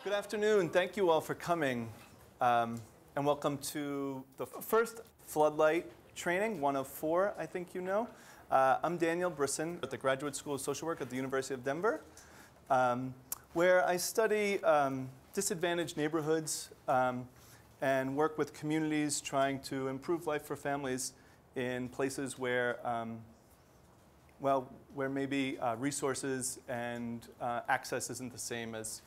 Good afternoon. Thank you all for coming. And welcome to the first Floodlight training, one of four, I think you know. I'm Daniel Brisson at the Graduate School of Social Work at the University of Denver, where I study disadvantaged neighborhoods and work with communities trying to improve life for families in places where, where maybe resources and access isn't the same as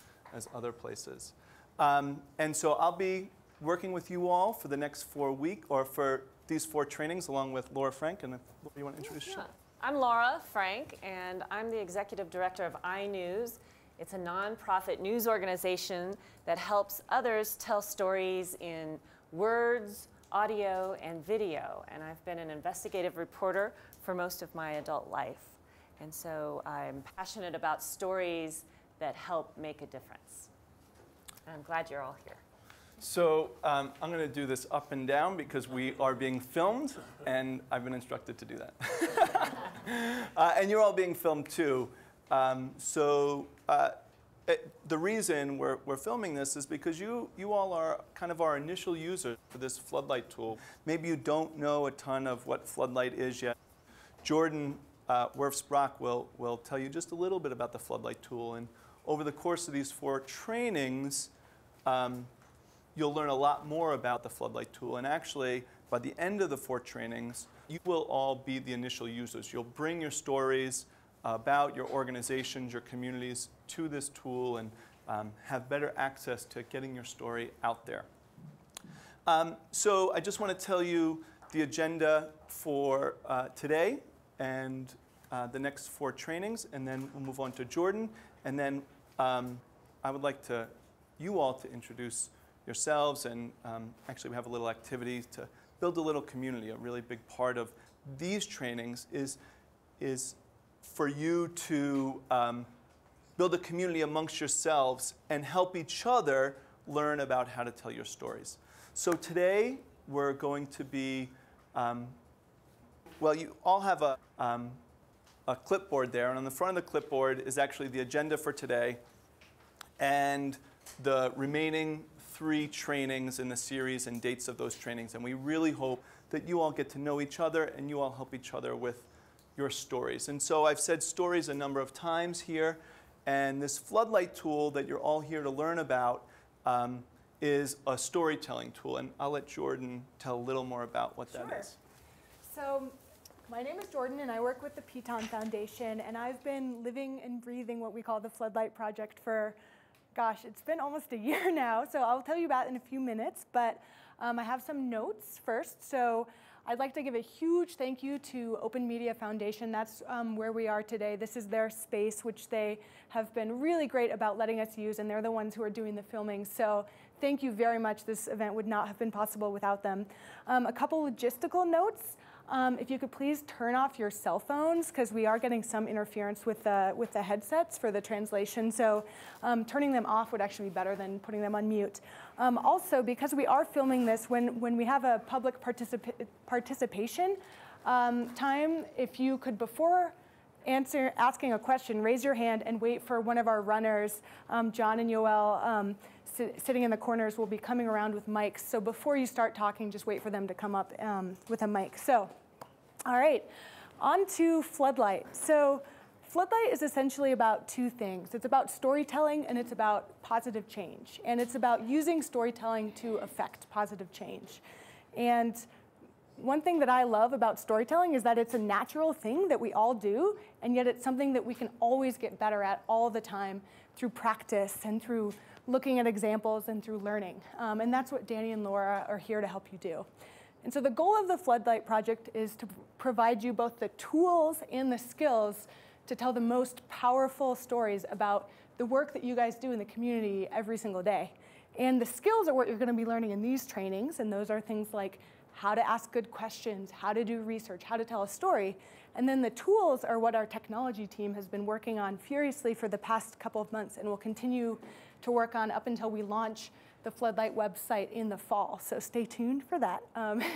other places. And so I'll be working with you all for the next 4 weeks, or for these 4 trainings, along with Laura Frank. And you want to introduce yourself? I'm Laura Frank, and I'm the executive director of iNews. It's a nonprofit news organization that helps others tell stories in words, audio, and video. And I've been an investigative reporter for most of my adult life. And so I'm passionate about stories that help make a difference. And I'm glad you're all here. So I'm going to do this up and down because we are being filmed, and I've been instructed to do that. And you're all being filmed too. The reason we're filming this is because you all are kind of our initial user for this Floodlight tool. Maybe you don't know a ton of what Floodlight is yet. Jordan Werfs-Brock will tell you just a little bit about the Floodlight tool. And over the course of these 4 trainings, you'll learn a lot more about the Floodlight tool. And actually, by the end of the 4 trainings, you will all be the initial users. You'll bring your stories about your organizations, your communities to this tool, and have better access to getting your story out there. So I just want to tell you the agenda for today and the next 4 trainings, and then we'll move on to Jordan. And then I would like you all to introduce yourselves, and actually we have a little activity to build a little community. A really big part of these trainings is for you to build a community amongst yourselves and help each other learn about how to tell your stories. So today we're going to be, well, you all have a clipboard there, and on the front of the clipboard is actually the agenda for today and the remaining 3 trainings in the series and dates of those trainings. And we really hope that you all get to know each other and you all help each other with your stories. And so I've said stories a number of times here, and this Floodlight tool that you're all here to learn about is a storytelling tool. And I'll let Jordan tell a little more about what that is. So my name is Jordan, and I work with the Piton Foundation, and I've been living and breathing what we call the Floodlight Project for, gosh, it's been almost a year now, so I'll tell you about it in a few minutes, but I have some notes first. So I'd like to give a huge thank you to Open Media Foundation. That's where we are today. This is their space, which they have been really great about letting us use, and they're the ones who are doing the filming. So thank you very much. This event would not have been possible without them. A couple logistical notes. If you could please turn off your cell phones, because we are getting some interference with the headsets for the translation. So turning them off would actually be better than putting them on mute. Also, because we are filming this, when we have a public participation time, if you could, before asking a question, raise your hand and wait for one of our runners, John and Yoel, sitting in the corners, will be coming around with mics. So before you start talking, just wait for them to come up with a mic. So, all right, on to Floodlight. So Floodlight is essentially about 2 things. It's about storytelling, and it's about positive change. And it's about using storytelling to affect positive change. And one thing that I love about storytelling is that it's a natural thing that we all do, and yet it's something that we can always get better at all the time through practice and through looking at examples and through learning. And that's what Danny and Laura are here to help you do. And so the goal of the Floodlight Project is to provide you both the tools and the skills to tell the most powerful stories about the work that you guys do in the community every single day. And the skills are what you're going to be learning in these trainings, and those are things like how to ask good questions, how to do research, how to tell a story. And then the tools are what our technology team has been working on furiously for the past couple of months and will continue to work on up until we launch the Floodlight website in the fall. So stay tuned for that.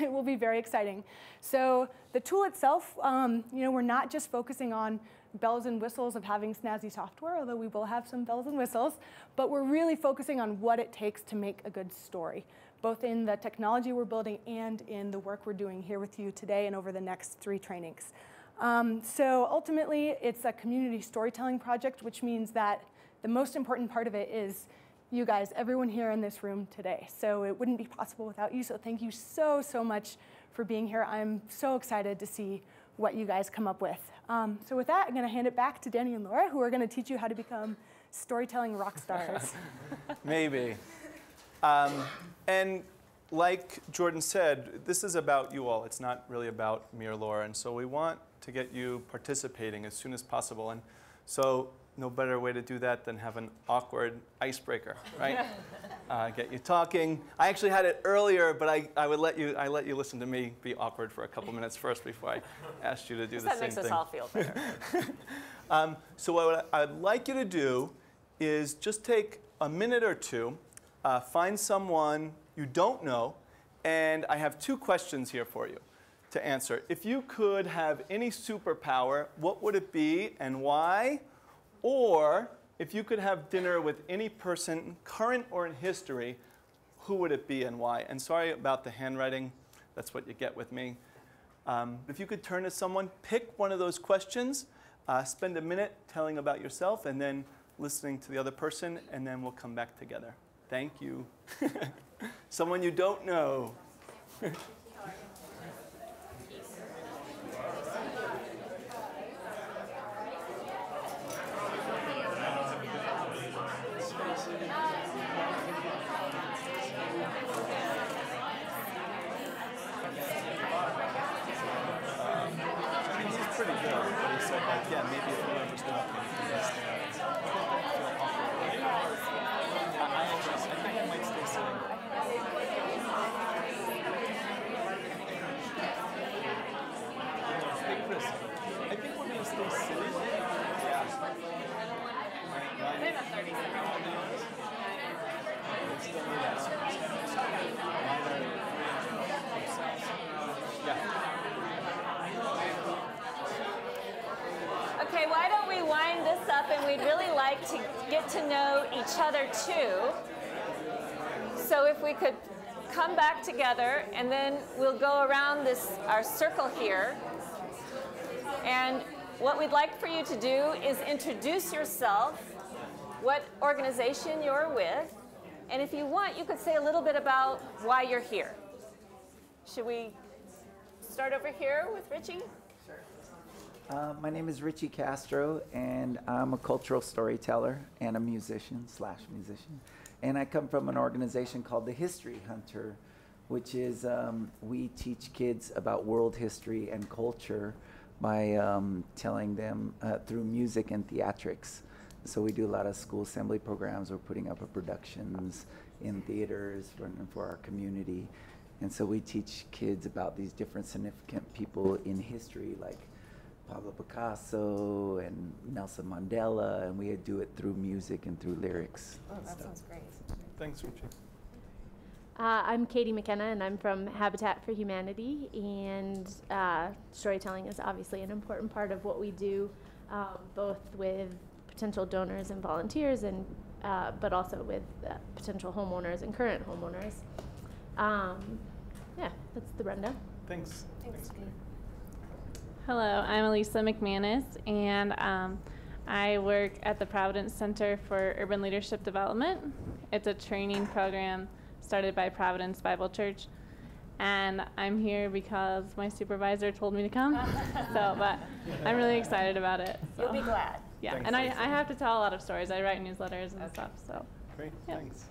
It will be very exciting. So the tool itself, we're not just focusing on bells and whistles of having snazzy software, although we will have some bells and whistles, but we're really focusing on what it takes to make a good story, both in the technology we're building and in the work we're doing here with you today and over the next 3 trainings. So ultimately, it's a community storytelling project, which means that the most important part of it is you guys, everyone here in this room today. So it wouldn't be possible without you. So thank you so, so much for being here. I'm so excited to see what you guys come up with. So with that, I'm going to hand it back to Danny and Laura, who are going to teach you how to become storytelling rock stars. Maybe. And like Jordan said, this is about you all. It's not really about me or Laura. And so we want to get you participating as soon as possible. And so no better way to do that than have an awkward icebreaker, right? Get you talking. I actually had it earlier, but I let you listen to me be awkward for a couple minutes first before I asked you to do the same thing. That makes us all feel better. So what I'd like you to do is just take a minute or two, find someone you don't know, and I have 2 questions here for you to answer. If you could have any superpower, what would it be and why? Or if you could have dinner with any person, current or in history, who would it be and why? And sorry about the handwriting. That's what you get with me. If you could turn to someone, pick one of those questions, spend a minute telling about yourself, and then listening to the other person, and then we'll come back together. Thank you. Someone you don't know. Pretty good, but he said, like, yeah, maybe if whoever's talking, you can stay out. I think I might stay sitting. Hey, Chris, I think we're going to stay sitting. Yeah. Yeah. Okay, why don't we wind this up, and we'd really like to get to know each other too. So if we could come back together, and then we'll go around our circle here. And what we'd like for you to do is introduce yourself, what organization you're with, and if you want, you could say a little bit about why you're here. Should we start over here with Richie? My name is Richie Castro, and I'm a cultural storyteller and a musician. And I come from an organization called the History Hunter, which is we teach kids about world history and culture by telling them through music and theatrics. So we do a lot of school assembly programs. We're putting up productions in theaters for our community. And so we teach kids about these different significant people in history, like Pablo Picasso and Nelson Mandela, and we do it through music and through lyrics. Oh, that sounds great. Thanks, Richie. I'm Katie McKenna, and I'm from Habitat for Humanity, and storytelling is obviously an important part of what we do, both with potential donors and volunteers, and but also with potential homeowners and current homeowners. Yeah, that's the rundown. Thanks. Thanks. Hello, I'm Elisa McManus, and I work at the Providence Center for Urban Leadership Development. It's a training program started by Providence Bible Church, and I'm here because my supervisor told me to come. But I'm really excited about it. So. You'll be glad. Yeah, Thanks, and I Lisa. have to tell a lot of stories. I write newsletters and stuff. So. Great, Yeah. thanks.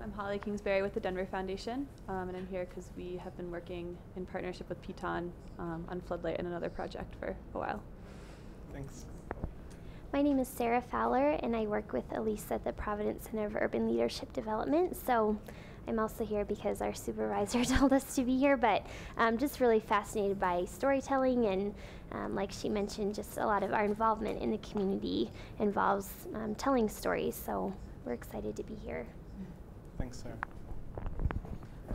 I'm Holly Kingsbury with the Denver Foundation, and I'm here because we have been working in partnership with Piton on Floodlight and another project for a while. Thanks. My name is Sarah Fowler, and I work with Elisa at the Providence Center of Urban Leadership Development. So I'm also here because our supervisor told us to be here, but I'm just really fascinated by storytelling, and like she mentioned, just a lot of our involvement in the community involves telling stories, so we're excited to be here. Thanks, Sarah.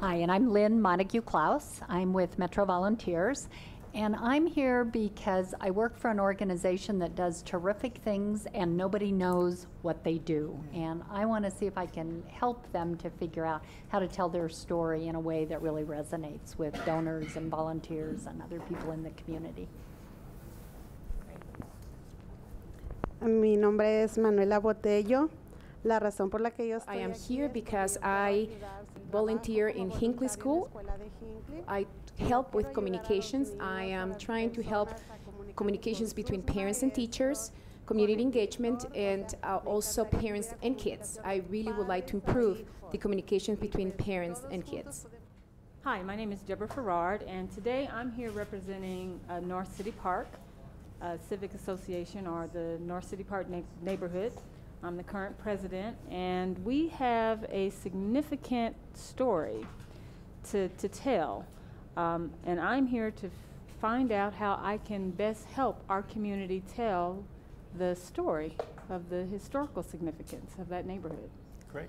Hi, and I'm Lynn Montague Klaus. I'm with Metro Volunteers, And I'm here because I work for an organization that does terrific things and nobody knows what they do. And I want to see if I can help them to figure out how to tell their story in a way that really resonates with donors and volunteers and other people in the community. Mi nombre es Manuela Botello. La razón por la que yo I am here because I volunteer in Hinckley School. I help with communications. I am trying to help communications between parents and teachers, community engagement, and also parents and kids. I really would like to improve the communications between parents and kids. Hi, my name is Deborah Farrard, and today I'm here representing North City Park Civic Association, or the North City Park neighborhood. I'm the current president, and we have a significant story to tell. And I'm here to find out how I can best help our community tell the story of the historical significance of that neighborhood. Great.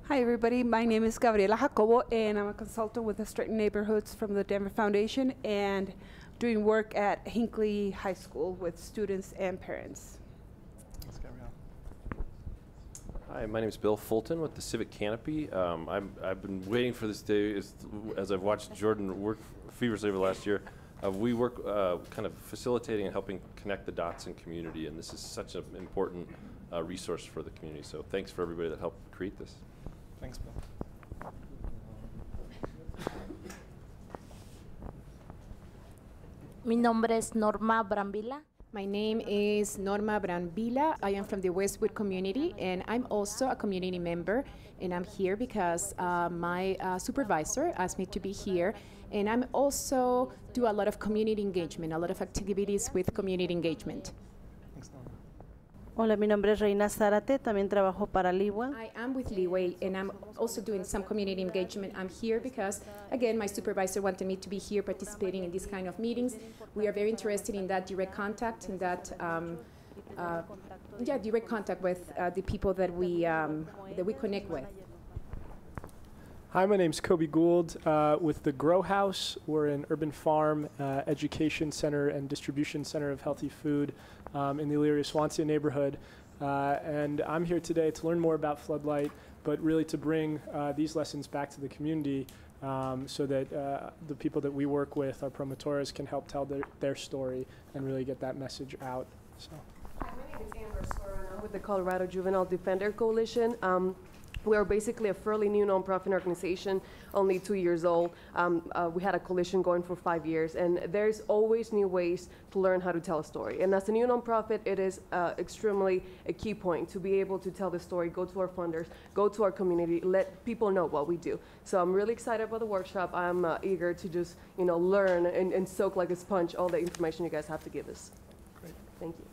Hi everybody, my name is Gabriela Jacobo and I'm a consultant with the Straighten Neighborhoods from the Denver Foundation and doing work at Hinckley High School with students and parents. Thanks, Gabriela. Hi, my name is Bill Fulton with the Civic Canopy. I've been waiting for this day as I've watched Jordan work feverishly over the last year. We work kind of facilitating and helping connect the dots in community, and this is such an important resource for the community. So thanks for everybody that helped create this. Thanks, Bill. Mi nombre es Norma Brambila. My name is Norma Brambila. I am from the Westwood community, and I'm also a community member. And I'm here because my supervisor asked me to be here. And I'm also do a lot of community engagement, a lot of activities with community engagement. Thanks, Norma. Hola, mi nombre es Reina Zárate, también trabajo para Liwa. I am with Leeway, and I'm also doing some community engagement. I'm here because, again, my supervisor wanted me to be here participating in these kind of meetings. We are very interested in that direct contact, in that direct contact with the people that we connect with. Hi, my name's Kobe Gould with the Grow House. We're an urban farm education center and distribution center of healthy food in the Elyria-Swansea neighborhood. And I'm here today to learn more about Floodlight, but really to bring these lessons back to the community so that the people that we work with, our promotores, can help tell their story and really get that message out. So. Hi, my name is Amber Swear. I'm with the Colorado Juvenile Defender Coalition. We are basically a fairly new nonprofit organization, only 2 years old. We had a coalition going for 5 years, and there's always new ways to learn how to tell a story. And as a new nonprofit, it is extremely a key point to be able to tell the story, go to our funders, go to our community, let people know what we do. So I'm really excited about the workshop. I'm eager to just learn and soak like a sponge all the information you guys have to give us. Great. Thank you.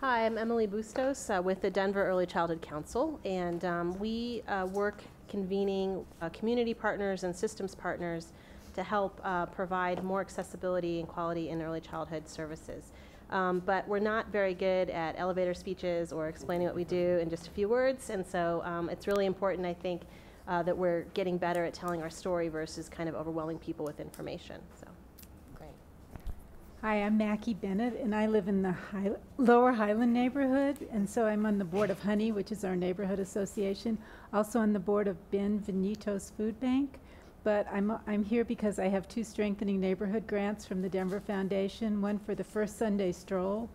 Hi, I'm Emily Bustos with the Denver Early Childhood Council, and we work convening community partners and systems partners to help provide more accessibility and quality in early childhood services. But we're not very good at elevator speeches or explaining what we do in just a few words, and so it's really important, I think, that we're getting better at telling our story versus kind of overwhelming people with information. So. Hi, I'm Mackie Bennett, and I live in the Lower Highland neighborhood, and so I'm on the board of Honey, which is our neighborhood association, also on the board of Benvenitos Food Bank. But I'm here because I have 2 Strengthening Neighborhood grants from the Denver Foundation, one for the First Sunday Stroll,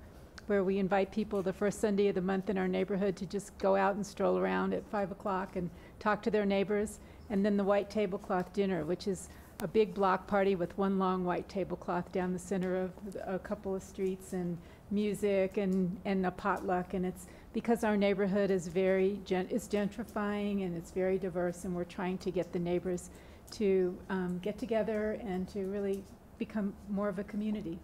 where we invite people the first Sunday of the month in our neighborhood to just go out and stroll around at 5 o'clock and talk to their neighbors, and then the White Tablecloth Dinner, which is a big block party with one long white tablecloth down the center of a couple of streets, and music and a potluck. And it's because our neighborhood is is gentrifying and it's very diverse, and we're trying to get the neighbors to get together and to really become more of a community.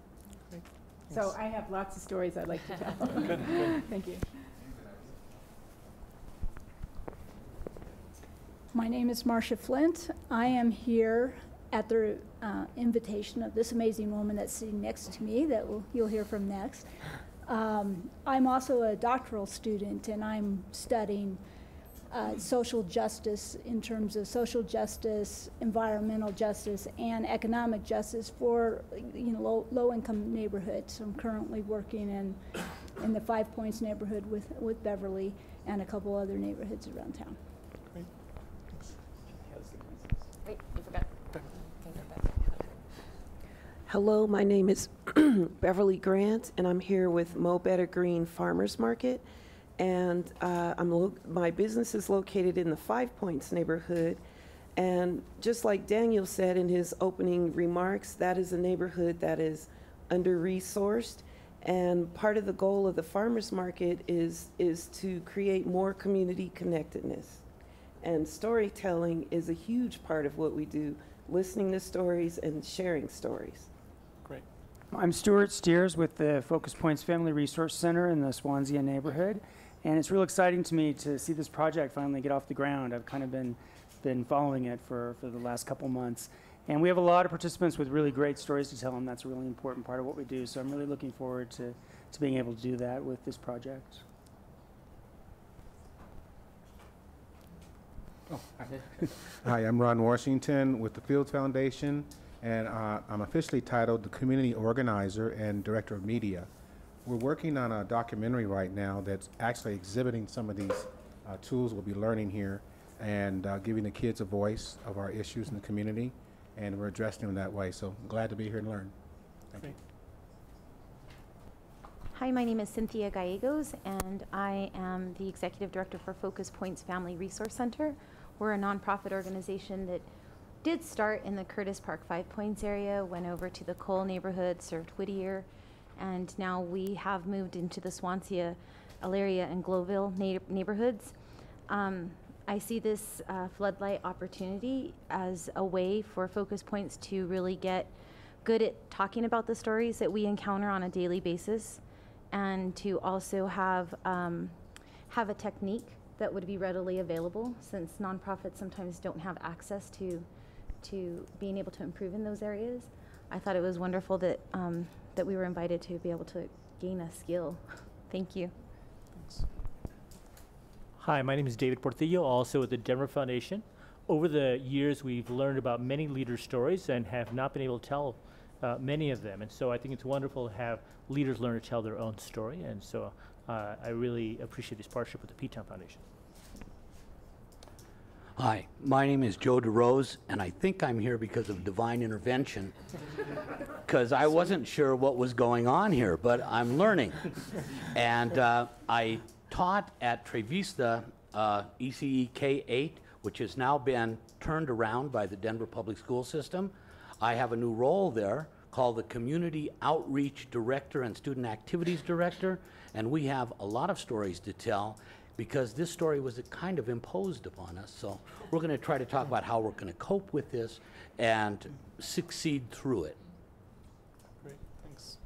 Great. So Yes. I have lots of stories I'd like to tell. Good. Thank you. My name is Marcia Flint. I am here at the invitation of this amazing woman that's sitting next to me that you'll hear from next. I'm also a doctoral student, and I'm studying social justice in terms of social justice, environmental justice, and economic justice for low-income neighborhoods. So I'm currently working in the 5 Points neighborhood with Beverly and a couple other neighborhoods around town. Wait, you forgot. Hello, my name is Beverly Grant, and I'm here with Mo Better Green Farmers Market. And my business is located in the 5 Points neighborhood. And just like Daniel said in his opening remarks, that is a neighborhood that is under-resourced. And part of the goal of the farmers market is to create more community connectedness. And storytelling is a huge part of what we do, listening to stories and sharing stories. Great. I'm Stuart Steers with the Focus Points Family Resource Center in the Swansea neighborhood. And it's real exciting to me to see this project finally get off the ground. I've kind of been following it for the last couple months. And we have a lot of participants with really great stories to tell, and that's a really important part of what we do. So I'm really looking forward to being able to do that with this project. Oh, hi, I'm Ron Washington with the Fields Foundation, and I'm officially titled the Community Organizer and Director of Media. We're working on a documentary right now that's actually exhibiting some of these tools we'll be learning here and giving the kids a voice of our issues in the community, and we're addressing them that way. So glad to be here and learn. Thank you. Hi, my name is Cynthia Gallegos, and I am the Executive Director for Focus Points Family Resource Center. We're a nonprofit organization that did start in the Curtis Park 5 Points area, went over to the Cole neighborhood, served Whittier, and now we have moved into the Swansea, Elyria, and Glowville neighborhoods. I see this floodlight opportunity as a way for Focus Points to really get good at talking about the stories that we encounter on a daily basis, and to also have a technique that would be readily available, since nonprofits sometimes don't have access to being able to improve in those areas. I thought it was wonderful that that we were invited to be able to gain a skill. Thank you. Thanks. Hi, my name is David Portillo, also with the Denver Foundation. Over the years, we've learned about many leaders' stories and have not been able to tell many of them. And so I think it's wonderful to have leaders learn to tell their own story. And so I really appreciate this partnership with the Piton Foundation. Hi, my name is Joe DeRose, and I think I'm here because of divine intervention, because I wasn't sure what was going on here, but I'm learning. And I taught at Trevista ECE K-8, which has now been turned around by the Denver Public School System. I have a new role there called the Community Outreach Director and Student Activities Director, and we have a lot of stories to tell, because this story was kind of imposed upon us. So we're going to try to talk about how we're going to cope with this and succeed through it. Great, thanks.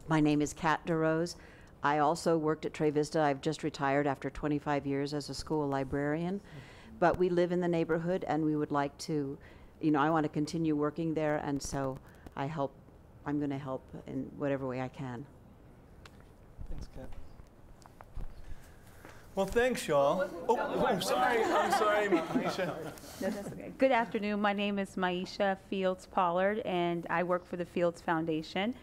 My name is Kat DeRose. I also worked at Tre Vista. I've just retired after 25 years as a school librarian. But we live in the neighborhood, and we would like to, I want to continue working there, and so I'm going to help in whatever way I can. Thanks, Kat. Well, thanks, y'all. I'm sorry, Maisha. No, that's okay. Good afternoon. My name is Maisha Fields Pollard, and I work for the Fields Foundation.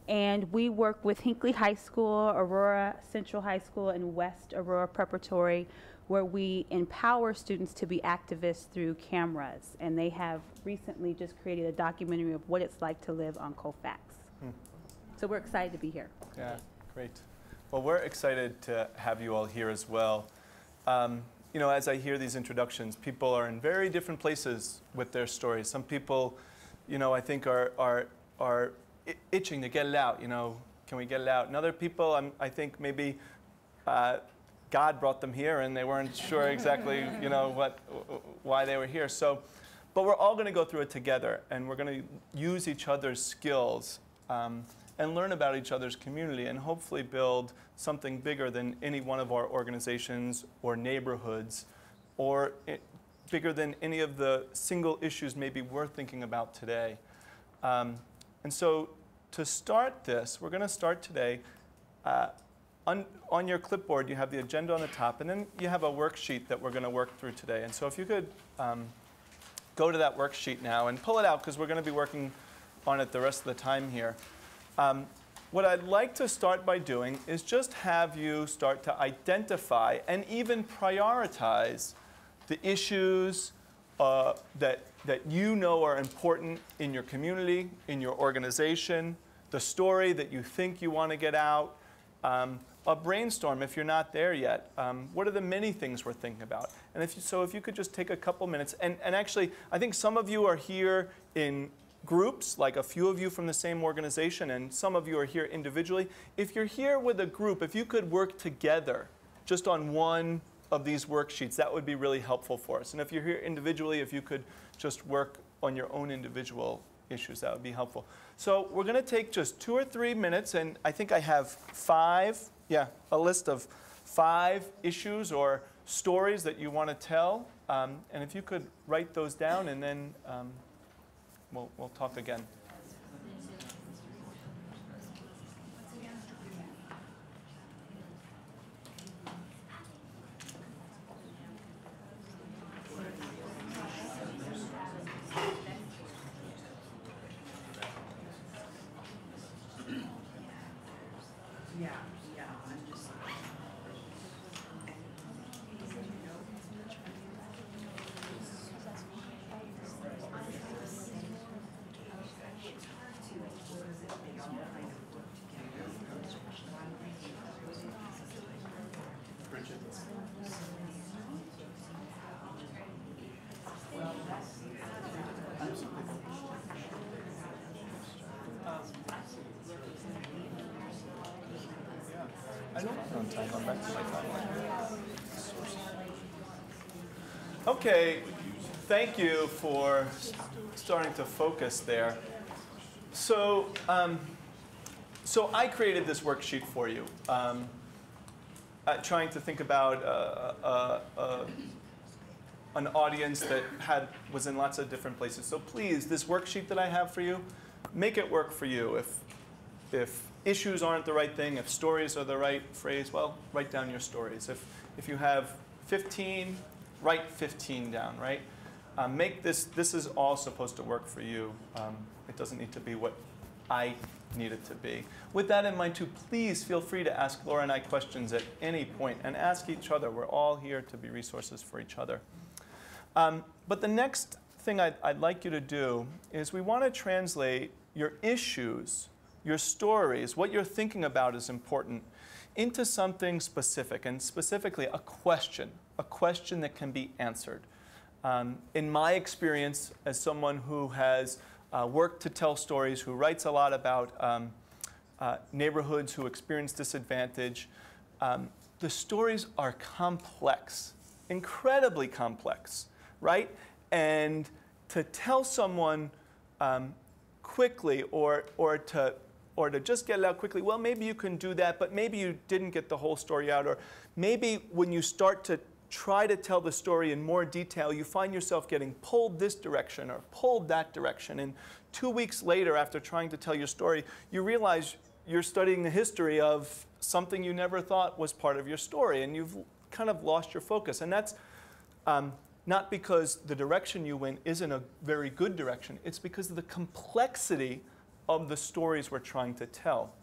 And we work with Hinckley High School, Aurora Central High School, and West Aurora Preparatory, where we empower students to be activists through cameras. And they have recently just created a documentary of what it's like to live on Colfax. So we're excited to be here. Yeah, great. Well, we're excited to have you all here as well. As I hear these introductions, people are in very different places with their stories. Some people, I think are itching to get it out. Can we get it out? And other people, I think maybe God brought them here and they weren't sure exactly, why they were here. So, but we're all going to go through it together, and we're going to use each other's skills and learn about each other's community, and hopefully build something bigger than any one of our organizations or neighborhoods, or bigger than any of the single issues maybe we're thinking about today. And so to start this, we're going to start today on your clipboard, you have the agenda on the top, and then you have a worksheet that we're going to work through today. And so if you could go to that worksheet now and pull it out, because we're going to be working on it the rest of the time here. What I'd like to start by doing is just have you start to identify and even prioritize the issues that you know are important in your community, in your organization, the story that you think you want to get out, a brainstorm if you're not there yet. What are the many things we're thinking about? And if you could just take a couple minutes, and actually, I think some of you are here in groups, like a few of you from the same organization, and some of you are here individually. If you're here with a group, if you could work together just on one of these worksheets, that would be really helpful for us. And if you're here individually, if you could just work on your own individual issues, that would be helpful. So we're going to take just 2 or 3 minutes, and I think I have a list of 5 issues or stories that you want to tell. And if you could write those down, and then we'll talk again. Okay, thank you for starting to focus there. So, so I created this worksheet for you, trying to think about an audience that was in lots of different places. So please, this worksheet that I have for you, make it work for you. If issues aren't the right thing, if stories are the right phrase, well, write down your stories. If you have 15, write 15 down, right? Make this is all supposed to work for you. It doesn't need to be what I need it to be. With that in mind too, please feel free to ask Laura and I questions at any point, and ask each other. We're all here to be resources for each other. But the next thing I'd like you to do is we want to translate your issues, your stories, what you're thinking about is important, into something specific, and specifically a question that can be answered. In my experience, as someone who has worked to tell stories, who writes a lot about neighborhoods who experience disadvantage, the stories are complex, incredibly complex, right? And to tell someone quickly or to just get it out quickly, well, maybe you can do that, but maybe you didn't get the whole story out, or maybe when you start to try to tell the story in more detail, you find yourself getting pulled this direction or pulled that direction. And 2 weeks later, after trying to tell your story, you realize you're studying the history of something you never thought was part of your story, and you've kind of lost your focus. And that's not because the direction you went isn't a very good direction. It's because of the complexity of the stories we're trying to tell.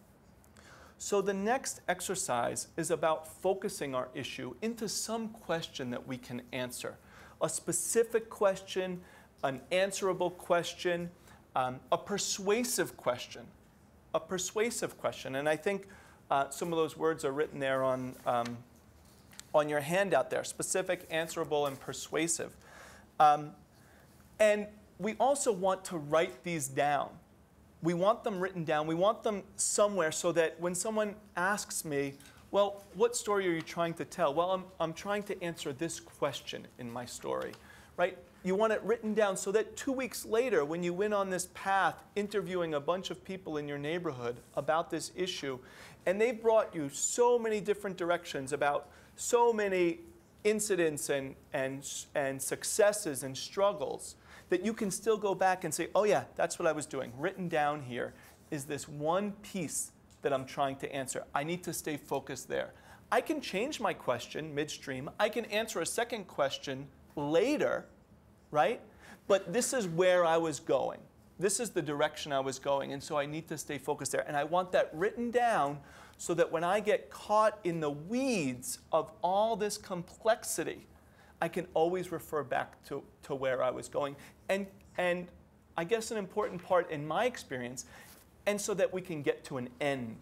So the next exercise is about focusing our issue into some question that we can answer. A specific question, an answerable question, a persuasive question. A persuasive question. And I think some of those words are written there on your handout there. Specific, answerable, and persuasive. And we also want to write these down. We want them written down. We want them somewhere so that when someone asks me, well, what story are you trying to tell? Well, I'm trying to answer this question in my story, right? You want it written down so that 2 weeks later, when you went on this path interviewing a bunch of people in your neighborhood about this issue, and they brought you so many different directions about so many incidents and successes and struggles, that you can still go back and say, oh yeah, that's what I was doing. Written down here is this one piece that I'm trying to answer. I need to stay focused there. I can change my question midstream. I can answer a second question later, right? But this is where I was going. This is the direction I was going, and so I need to stay focused there. And I want that written down so that when I get caught in the weeds of all this complexity, I can always refer back to where I was going. And I guess an important part in my experience, and so that we can get to an end,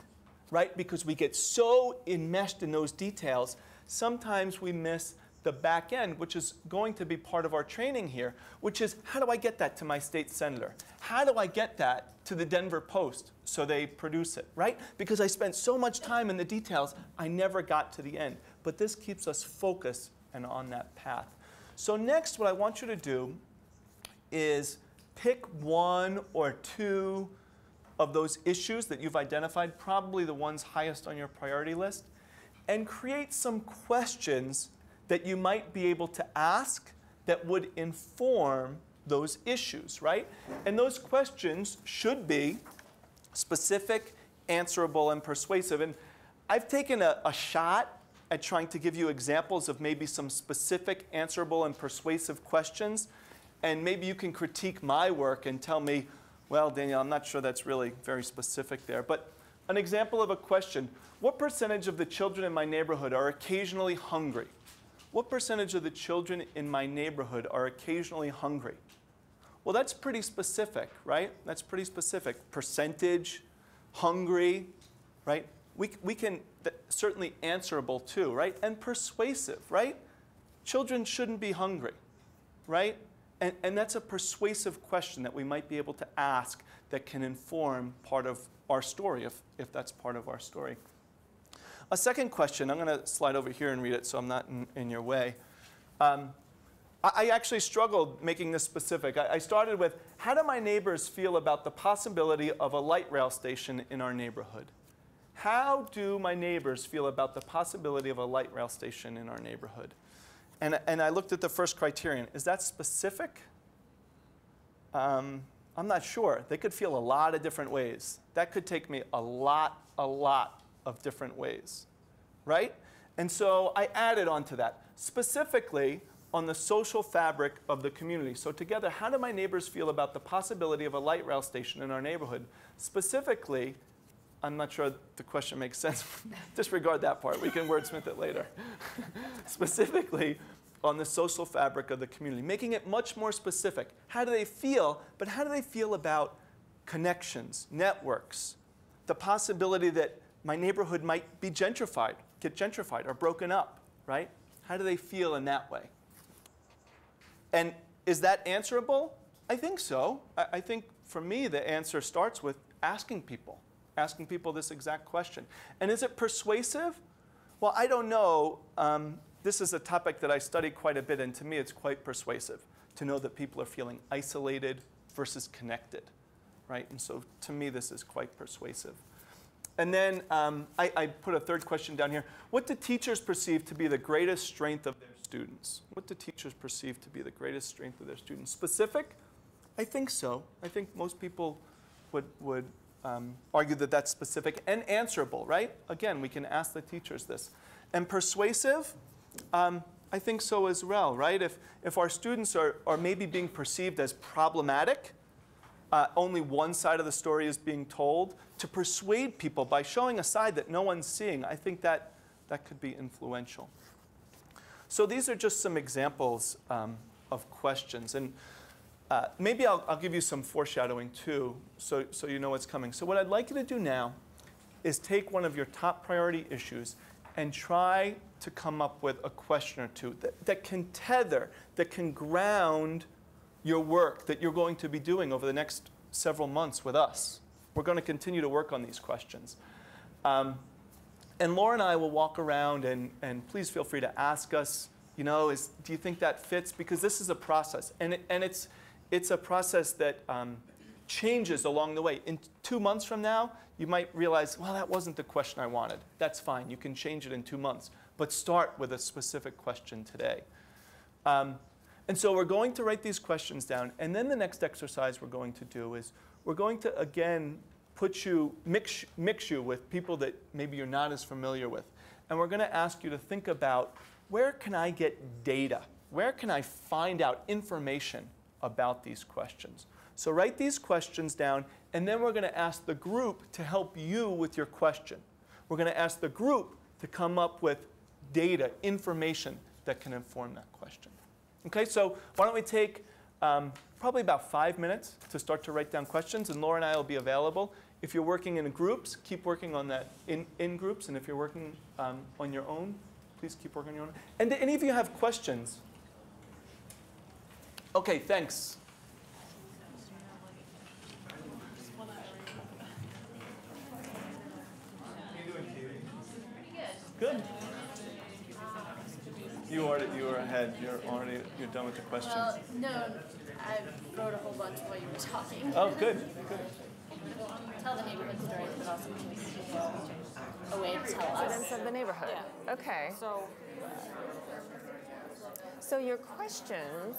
right? Because we get so enmeshed in those details, sometimes we miss the back end, which is going to be part of our training here, which is how do I get that to my state senator? How do I get that to the Denver Post so they produce it, right? Because I spent so much time in the details, I never got to the end. But this keeps us focused and on that path. So next, what I want you to do is pick one or two of those issues that you've identified, probably the ones highest on your priority list, and create some questions that you might be able to ask that would inform those issues, right? And those questions should be specific, answerable, and persuasive. And I've taken a shot at trying to give you examples of maybe some specific, answerable, and persuasive questions. And maybe you can critique my work and tell me, well, Daniel, I'm not sure that's really very specific there. But an example of a question, what percentage of the children in my neighborhood are occasionally hungry? What percentage of the children in my neighborhood are occasionally hungry? Well, that's pretty specific, right? That's pretty specific. Percentage, hungry, right? We can, certainly answerable too, right? And persuasive, right? Children shouldn't be hungry, right? And that's a persuasive question that we might be able to ask that can inform part of our story, if that's part of our story. A second question, I'm going to slide over here and read it so I'm not in your way. I actually struggled making this specific. I started with, how do my neighbors feel about the possibility of a light rail station in our neighborhood? How do my neighbors feel about the possibility of a light rail station in our neighborhood? And I looked at the first criterion. Is that specific? I'm not sure. They could feel a lot of different ways. That could take me a lot of different ways, right? And so I added on to that, specifically on the social fabric of the community. So together, how do my neighbors feel about the possibility of a light rail station in our neighborhood? Specifically, I'm not sure the question makes sense. Disregard that part. We can wordsmith it later. Specifically, on the social fabric of the community, making it much more specific. How do they feel? But how do they feel about connections, networks, the possibility that my neighborhood might be gentrified, get gentrified or broken up, right? How do they feel in that way? And is that answerable? I think so. I think for me, the answer starts with asking people this exact question. And is it persuasive? Well, I don't know. This is a topic that I study quite a bit, and to me, it's quite persuasive to know that people are feeling isolated versus connected, right? And so to me, this is quite persuasive. And then I put a third question down here. What do teachers perceive to be the greatest strength of their students? What do teachers perceive to be the greatest strength of their students? Specific? I think so. I think most people would argue that that's specific and answerable, right? Again, we can ask the teachers this. And persuasive? I think so as well, right? If our students are maybe being perceived as problematic, only one side of the story is being told, to persuade people by showing a side that no one's seeing, I think that could be influential. So these are just some examples of questions. And maybe I'll give you some foreshadowing too, so you know what's coming. So what I'd like you to do now is take one of your top priority issues and try to come up with a question or two that can tether, that can ground your work that you're going to be doing over the next several months with us. We're going to continue to work on these questions. And Laura and I will walk around, and please feel free to ask us, you know, do you think that fits? Because this is a process, and it's a process that changes along the way. In 2 months from now, you might realize, well, that wasn't the question I wanted. That's fine. You can change it in 2 months. But start with a specific question today. And so we're going to write these questions down. And then the next exercise we're going to do is we're going to, again, mix you with people that maybe you're not as familiar with. And we're going to ask you to think about, where can I get data? Where can I find out information about these questions? So write these questions down, and then we're going to ask the group to help you with your question. We're going to ask the group to come up with data, information that can inform that question. Okay, so why don't we take probably about 5 minutes to start to write down questions, and Laura and I will be available. If you're working in groups, keep working on that in groups, and if you're working on your own, please keep working on your own. And do any of you have questions? Okay, thanks. Good. You were ahead. You're done with the questions. Well, no, I wrote a whole bunch while you were talking. Oh, good, good. Tell the neighborhood stories, but also a way to tell us. Residents of the neighborhood. Yeah. Okay. So your questions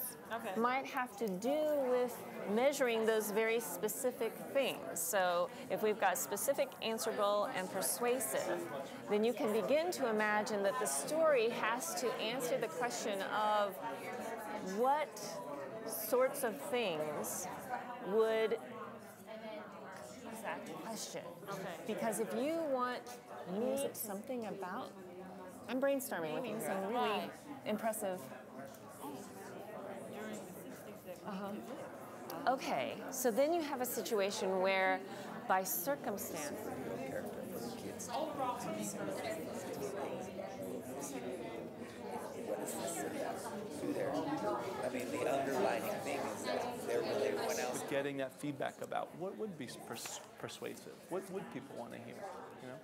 might have to do with measuring those very specific things. So if we've got specific, answerable, and persuasive, then you can begin to imagine that the story has to answer the question of what sorts of things would that question. Okay. Because if you want me something about, I'm brainstorming with you, some really impressive. Okay, so then you have a situation where, by circumstance, I mean, the underlying thing is that there really went else. Getting that feedback about what would be persuasive, what would people want to hear, you know?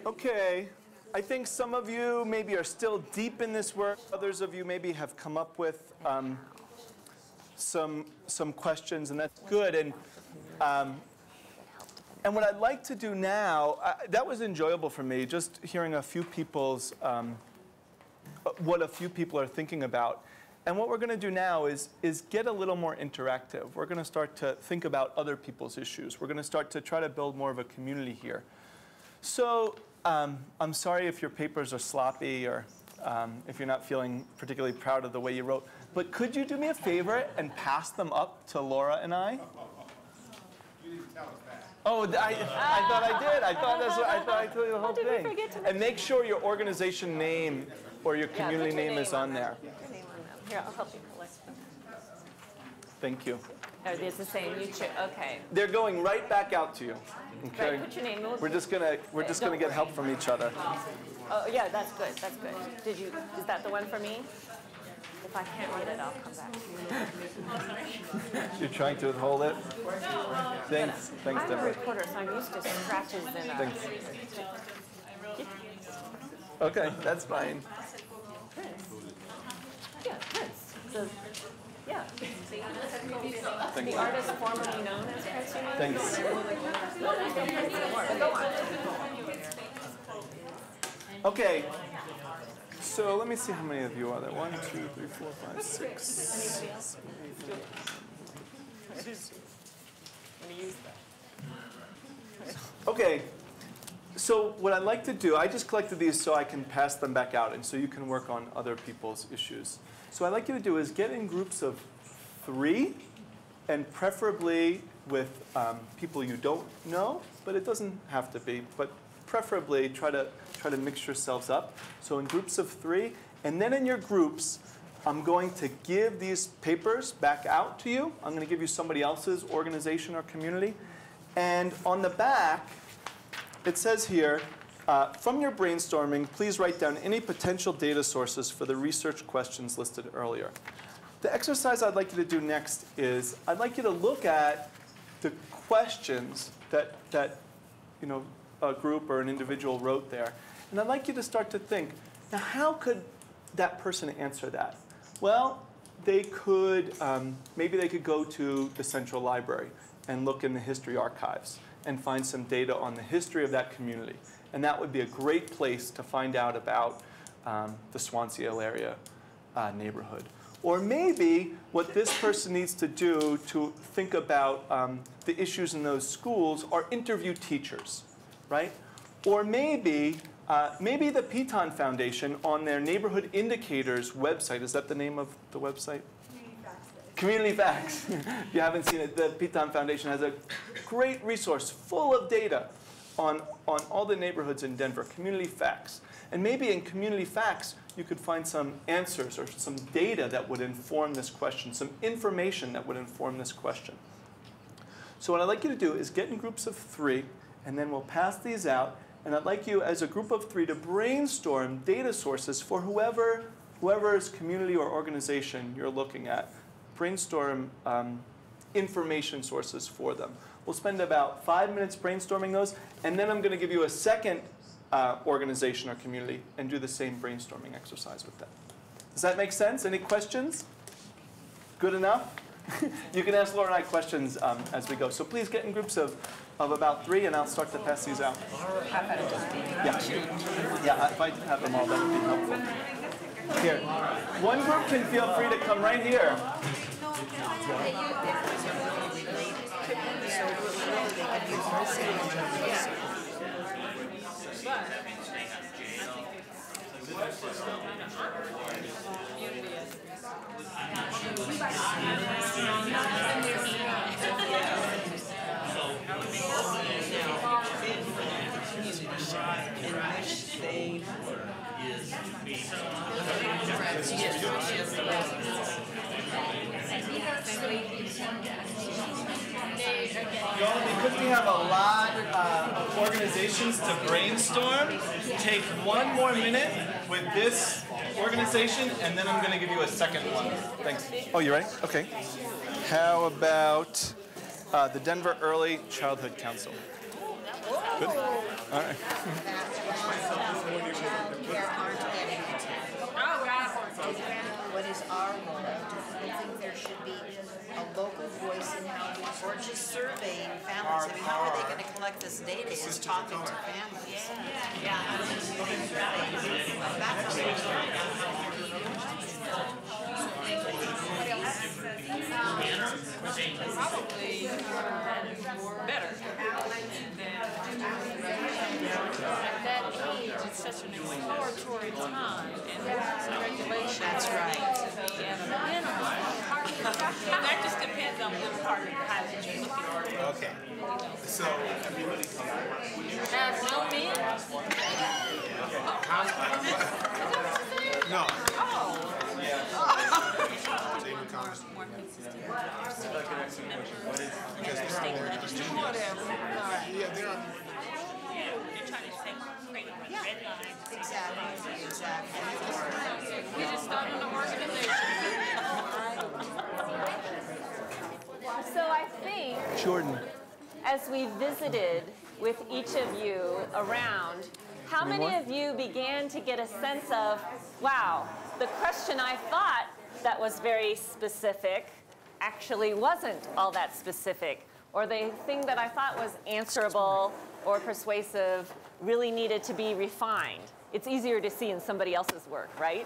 Okay. I think some of you maybe are still deep in this work. Others of you maybe have come up with some questions, and that's good. And what I'd like to do now, that was enjoyable for me, just hearing a few people's, what a few people are thinking about. And what we're going to do now is get a little more interactive. We're going to start to think about other people's issues. We're going to start to try to build more of a community here. So I'm sorry if your papers are sloppy or if you're not feeling particularly proud of the way you wrote. But could you do me a favor and pass them up to Laura and I? You didn't tell us that. Oh, I thought I did. I thought I told you the whole thing. And make sure your organization name or your community name is on there. Here, I'll help you collect them. Thank you. Oh, it's the same. You choose. Okay. They're going right back out to you. Okay. Right, put your name. We're just gonna get help from each other. Oh yeah, that's good. That's good. Is that the one for me? If I can't read it, I'll come back. You're trying to withhold it? Thanks. Thanks, I'm Deborah. a reporter, so I'm used to scratches and. Thanks. Okay, that's fine. Yeah, Prince. Yeah. Thank The you. artist formerly known as Prince, you mean? Thanks. Go on. Okay. So let me see how many of you are there. 1, 2, 3, 4, 5, 6, 7, 8. Okay. So what I'd like to do, I just collected these so I can pass them back out and so you can work on other people's issues. So what I'd like you to do is get in groups of 3 and preferably with people you don't know, but it doesn't have to be, but preferably try to mix yourselves up. So in groups of 3, and then in your groups, I'm going to give these papers back out to you. I'm going to give you somebody else's organization or community. And on the back, it says here, from your brainstorming, please write down any potential data sources for the research questions listed earlier. The exercise I'd like you to do next is I'd like you to look at the questions that you know, a group or an individual wrote there. And I'd like you to start to think, now how could that person answer that? Well, they could, maybe they could go to the Central Library and look in the history archives and find some data on the history of that community. And that would be a great place to find out about the Swansea area neighborhood. Or maybe what this person needs to do to think about the issues in those schools are interview teachers, right? Or maybe the Piton Foundation on their Neighborhood Indicators website, is that the name of the website? Community Facts. If you haven't seen it, the Piton Foundation has a great resource full of data on all the neighborhoods in Denver, Community Facts. And maybe in Community Facts, you could find some answers or some data that would inform this question, some information that would inform this question. So what I'd like you to do is get in groups of 3, and then we'll pass these out. And I'd like you, as a group of 3, to brainstorm data sources for whoever's community or organization you're looking at. Brainstorm information sources for them. We'll spend about 5 minutes brainstorming those, and then I'm going to give you a second organization or community and do the same brainstorming exercise with them. Does that make sense? Any questions? Good enough? You can ask Laura and I questions as we go. So please get in groups of about 3, and I'll start to pass these out. Yeah, if I have them all, that would be helpful. Here, one group can feel free to come right here. Because we have a lot of organizations to brainstorm, take one more minute with this organization, and then I'm going to give you a second one. Thanks. Oh, you ready? Okay. How about the Denver Early Childhood Council? Good? All right. What is our role? Do you think there should be a local voice in how we, or just surveying families? I mean, how are they going to collect this data? Is talking to families. Probably better. At that age, it's such an exploratory time, and regulation. That's right. To be at a minimum. That just depends on what part of the college you're looking at. Okay. So everybody have no men? No. Oh. More consistent. Whatever. Yeah, there are. They're trying to say red lines. Exactly. We just started an organization. So I think, Jordan, as we visited with each of you around, how many of you began to get a sense of, wow, the question I thought that was very specific actually wasn't all that specific, or the thing that I thought was answerable or persuasive really needed to be refined. It's easier to see in somebody else's work, right?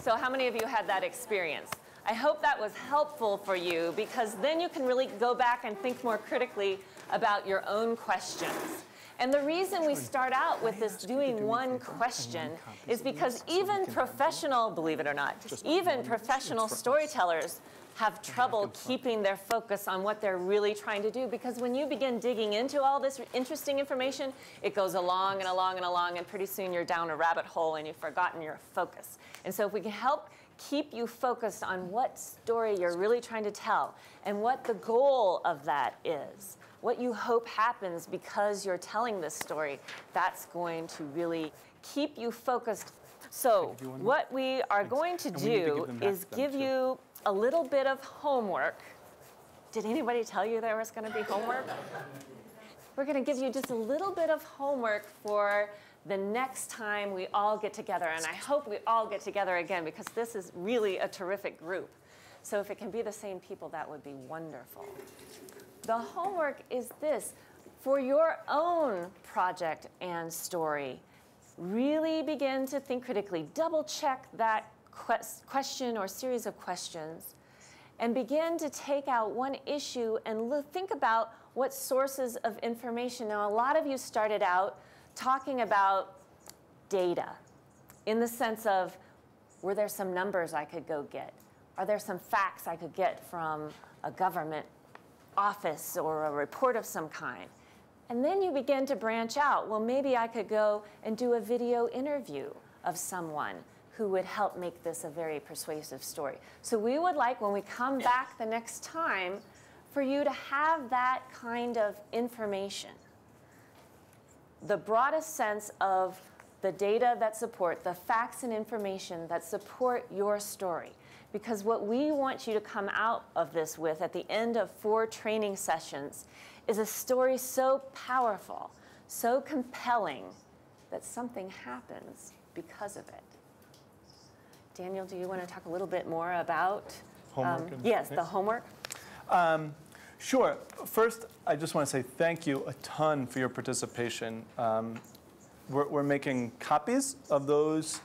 So how many of you had that experience? I hope that was helpful for you, because then you can really go back and think more critically about your own questions. And the reason we start out with this doing one question is because even professional, believe it or not, even professional storytellers have trouble keeping their focus on what they're really trying to do, because when you begin digging into all this interesting information, it goes along and along and along, and pretty soon you're down a rabbit hole and you've forgotten your focus. And so if we can help keep you focused on what story you're really trying to tell and what the goal of that is, what you hope happens because you're telling this story, that's going to really keep you focused. So what we are going to do is give you a little bit of homework. Did anybody tell you there was going to be homework? We're going to give you just a little bit of homework for the next time we all get together. And I hope we all get together again, because this is really a terrific group. So if it can be the same people, that would be wonderful. The homework is this: for your own project and story, really begin to think critically. Double check that question or series of questions and begin to take out one issue and think about what sources of information. Now, a lot of you started out talking about data in the sense of, were there some numbers I could go get? Are there some facts I could get from a government office or a report of some kind? And then you begin to branch out. Well, maybe I could go and do a video interview of someone who would help make this a very persuasive story. So we would like, when we come back the next time, for you to have that kind of information. The broadest sense of the data that support, the facts and information that support your story. Because what we want you to come out of this with at the end of 4 training sessions is a story so powerful, so compelling, that something happens because of it. Daniel, do you want to talk a little bit more about homework? Yes, the homework. Sure. First, I just want to say thank you a ton for your participation. We're making copies of those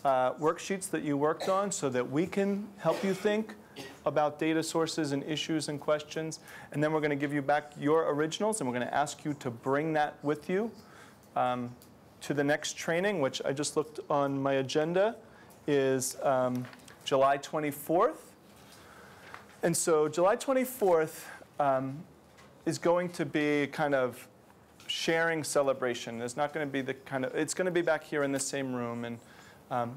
worksheets that you worked on so that we can help you think about data sources and issues and questions. And then we're going to give you back your originals, and we're going to ask you to bring that with you to the next training, which I just looked on my agenda, is July 24th. And so July 24th is going to be kind of sharing celebration. It's not going to be the kind of, it's going to be back here in the same room, and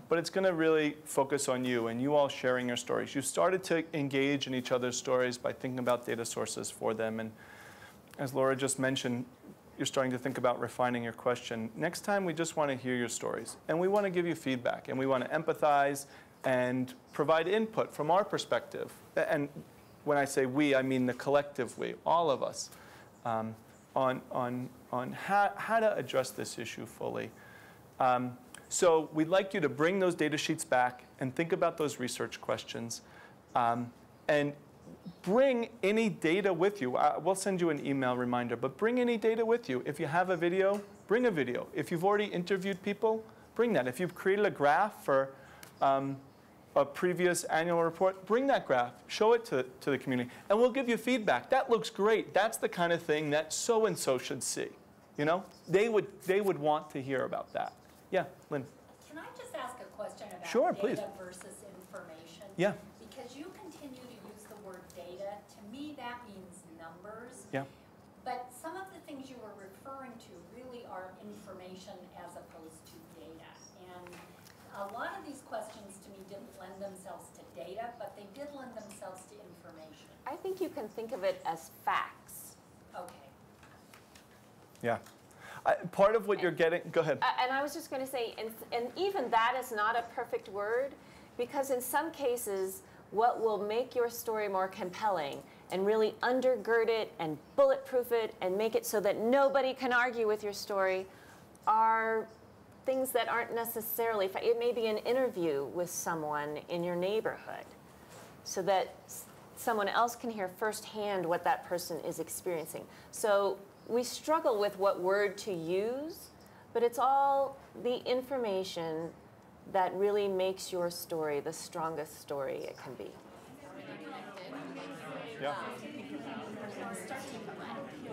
but it's going to really focus on you and you all sharing your stories. You started to engage in each other's stories by thinking about data sources for them, and as Laura just mentioned, you're starting to think about refining your question. Next time, we just want to hear your stories, and we want to give you feedback, and we want to empathize and provide input from our perspective. And when I say we, I mean the collective we, all of us, on how to address this issue fully. So we'd like you to bring those data sheets back and think about those research questions, and bring any data with you. We'll send you an email reminder, but bring any data with you. If you have a video, bring a video. If you've already interviewed people, bring that. If you've created a graph for a previous annual report, bring that graph, show it to the community, and we'll give you feedback. That looks great. That's the kind of thing that so-and-so should see. You know, they would want to hear about that. Yeah, Lynn. Can I just ask a question about Sure, data please. versus information? Yeah. Because you continue to use the word data. To me, that means numbers. Yeah. But some of the things you were referring to really are information as opposed to data. And a lot of these questions to me didn't lend themselves to data, but they did lend themselves to information. I think you can think of it as facts. Okay. Yeah. Part of what you're getting, go ahead. And I was just going to say, and even that is not a perfect word, because in some cases, what will make your story more compelling and really undergird it and bulletproof it and make it so that nobody can argue with your story are things that aren't necessarily, it may be an interview with someone in your neighborhood so that someone else can hear firsthand what that person is experiencing. So we struggle with what word to use, but it's all the information that really makes your story the strongest story it can be. Yeah.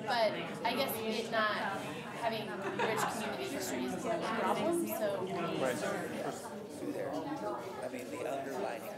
But I guess it not having rich community histories is a problem, so. I mean, the underlining